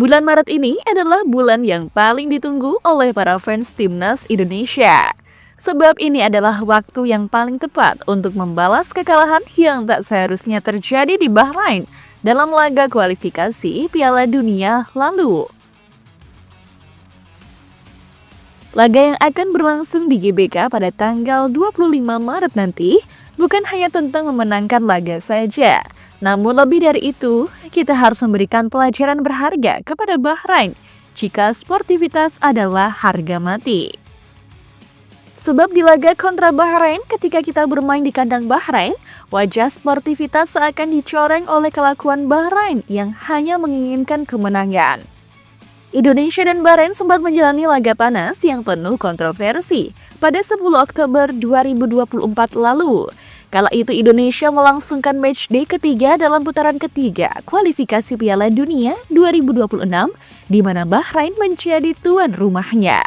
Bulan Maret ini adalah bulan yang paling ditunggu oleh para fans timnas Indonesia. Sebab ini adalah waktu yang paling tepat untuk membalas kekalahan yang tak seharusnya terjadi di Bahrain dalam laga kualifikasi Piala Dunia lalu. Laga yang akan berlangsung di GBK pada tanggal 25 Maret nanti bukan hanya tentang memenangkan laga saja. Namun lebih dari itu, kita harus memberikan pelajaran berharga kepada Bahrain jika sportivitas adalah harga mati. Sebab di laga kontra Bahrain, ketika kita bermain di kandang Bahrain, wajah sportivitas seakan dicoreng oleh kelakuan Bahrain yang hanya menginginkan kemenangan. Indonesia dan Bahrain sempat menjalani laga panas yang penuh kontroversi pada 10 Oktober 2024 lalu. Kala itu Indonesia melangsungkan matchday ketiga dalam putaran ketiga kualifikasi Piala Dunia 2026 di mana Bahrain menjadi tuan rumahnya.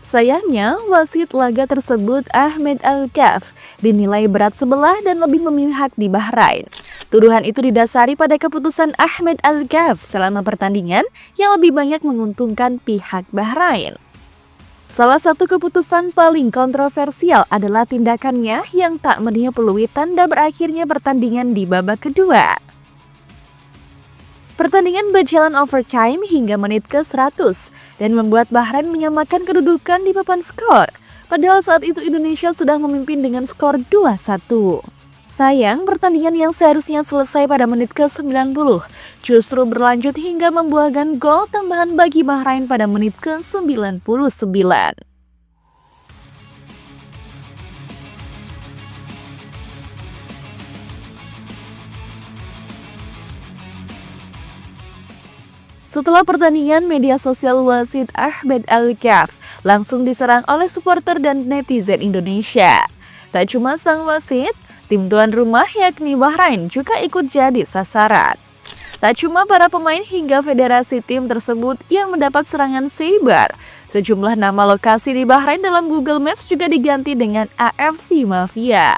Sayangnya, wasit laga tersebut Ahmed Al-Kaf dinilai berat sebelah dan lebih memihak di Bahrain. Tuduhan itu didasari pada keputusan Ahmed Al-Kaf selama pertandingan yang lebih banyak menguntungkan pihak Bahrain. Salah satu keputusan paling kontroversial adalah tindakannya yang tak meniup peluit tanda berakhirnya pertandingan di babak kedua. Pertandingan berjalan overtime hingga menit ke-100 dan membuat Bahrain menyamakan kedudukan di papan skor. Padahal saat itu Indonesia sudah memimpin dengan skor 2-1. Sayang, pertandingan yang seharusnya selesai pada menit ke-90 justru berlanjut hingga membuahkan gol tambahan bagi Bahrain pada menit ke-99. Setelah pertandingan, media sosial wasit Ahmed Al-Kaf langsung diserang oleh supporter dan netizen Indonesia. Tak cuma sang wasit, tim tuan rumah yakni Bahrain juga ikut jadi sasaran. Tak cuma para pemain hingga federasi tim tersebut yang mendapat serangan cyber. Sejumlah nama lokasi di Bahrain dalam Google Maps juga diganti dengan AFC Mafia.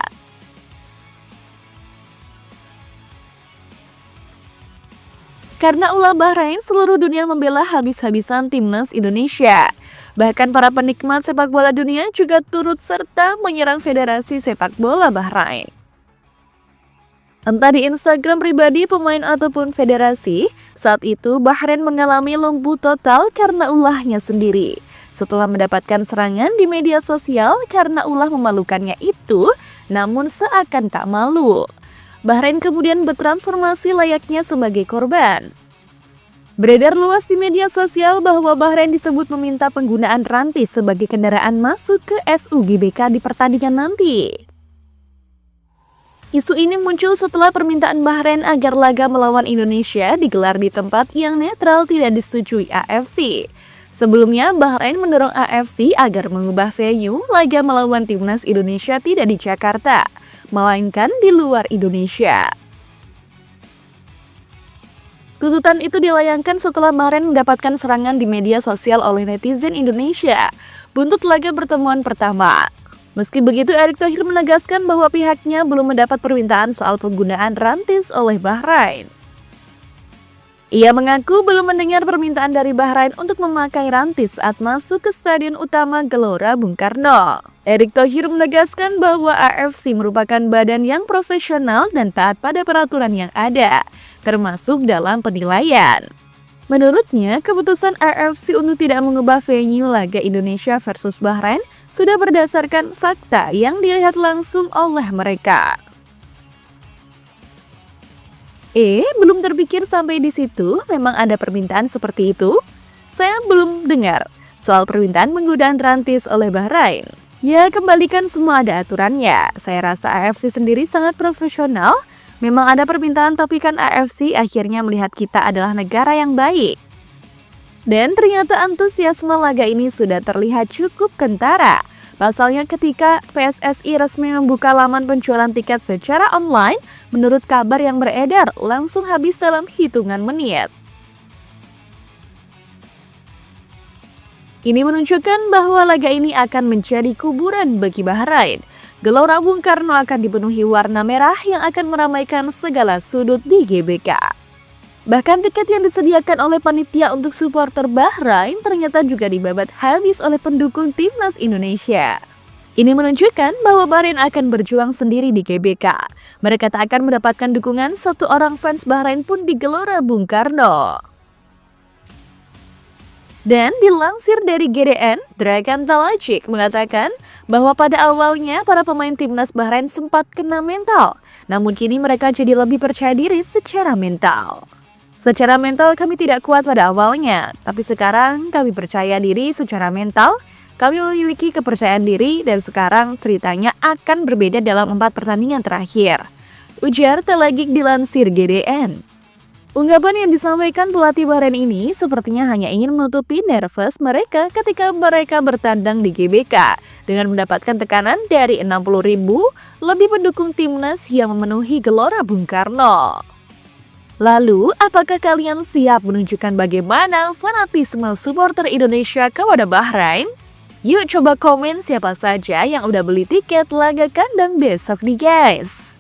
Karena ulah Bahrain, seluruh dunia membela habis-habisan timnas Indonesia. Bahkan para penikmat sepak bola dunia juga turut serta menyerang Federasi Sepak Bola Bahrain. Entah di Instagram pribadi pemain ataupun federasi, saat itu Bahrain mengalami lumpuh total karena ulahnya sendiri. Setelah mendapatkan serangan di media sosial karena ulah memalukannya itu, namun seakan tak malu. Bahrain kemudian bertransformasi layaknya sebagai korban. Beredar luas di media sosial bahwa Bahrain disebut meminta penggunaan rantis sebagai kendaraan masuk ke SUGBK di pertandingan nanti. Isu ini muncul setelah permintaan Bahrain agar laga melawan Indonesia digelar di tempat yang netral tidak disetujui AFC. Sebelumnya, Bahrain mendorong AFC agar mengubah venue laga melawan timnas Indonesia tidak di Jakarta, melainkan di luar Indonesia. Tuntutan itu dilayangkan setelah Bahrain mendapatkan serangan di media sosial oleh netizen Indonesia buntut laga pertemuan pertama. Meski begitu, Erick Thohir menegaskan bahwa pihaknya belum mendapat permintaan soal penggunaan rantis oleh Bahrain. Ia mengaku belum mendengar permintaan dari Bahrain untuk memakai rantis saat masuk ke Stadion Utama Gelora Bung Karno. Erick Thohir menegaskan bahwa AFC merupakan badan yang profesional dan taat pada peraturan yang ada, termasuk dalam penilaian. Menurutnya, keputusan AFC untuk tidak mengubah venue laga Indonesia versus Bahrain sudah berdasarkan fakta yang dilihat langsung oleh mereka. Belum terpikir sampai di situ, memang ada permintaan seperti itu? Saya belum dengar soal permintaan penggunaan rantis oleh Bahrain. Ya, kembalikan semua ada aturannya. Saya rasa AFC sendiri sangat profesional. Memang ada permintaan, tapi kan AFC akhirnya melihat kita adalah negara yang baik. Dan ternyata antusiasme laga ini sudah terlihat cukup kentara. Pasalnya ketika PSSI resmi membuka laman penjualan tiket secara online, menurut kabar yang beredar, langsung habis dalam hitungan menit. Ini menunjukkan bahwa laga ini akan menjadi kuburan bagi Bahrain. Gelora Bung Karno akan dipenuhi warna merah yang akan meramaikan segala sudut di GBK. Bahkan tiket yang disediakan oleh panitia untuk supporter Bahrain ternyata juga dibabat habis oleh pendukung timnas Indonesia. Ini menunjukkan bahwa Bahrain akan berjuang sendiri di GBK. Mereka tak akan mendapatkan dukungan satu orang fans Bahrain pun di Gelora Bung Karno. Dan dilansir dari GDN, Dragan Talajic mengatakan bahwa pada awalnya para pemain timnas Bahrain sempat kena mental, namun kini mereka jadi lebih percaya diri secara mental. Secara mental kami tidak kuat pada awalnya, tapi sekarang kami percaya diri secara mental, kami memiliki kepercayaan diri dan sekarang ceritanya akan berbeda dalam 4 pertandingan terakhir. Ujar Talajic dilansir GDN. Unggapan yang disampaikan pelatih Bahrain ini sepertinya hanya ingin menutupi nervous mereka ketika mereka bertandang di GBK dengan mendapatkan tekanan dari 60.000 lebih pendukung timnas yang memenuhi Gelora Bung Karno. Lalu, apakah kalian siap menunjukkan bagaimana fanatisme supporter Indonesia kepada Bahrain? Yuk coba komen siapa saja yang udah beli tiket laga kandang besok nih guys.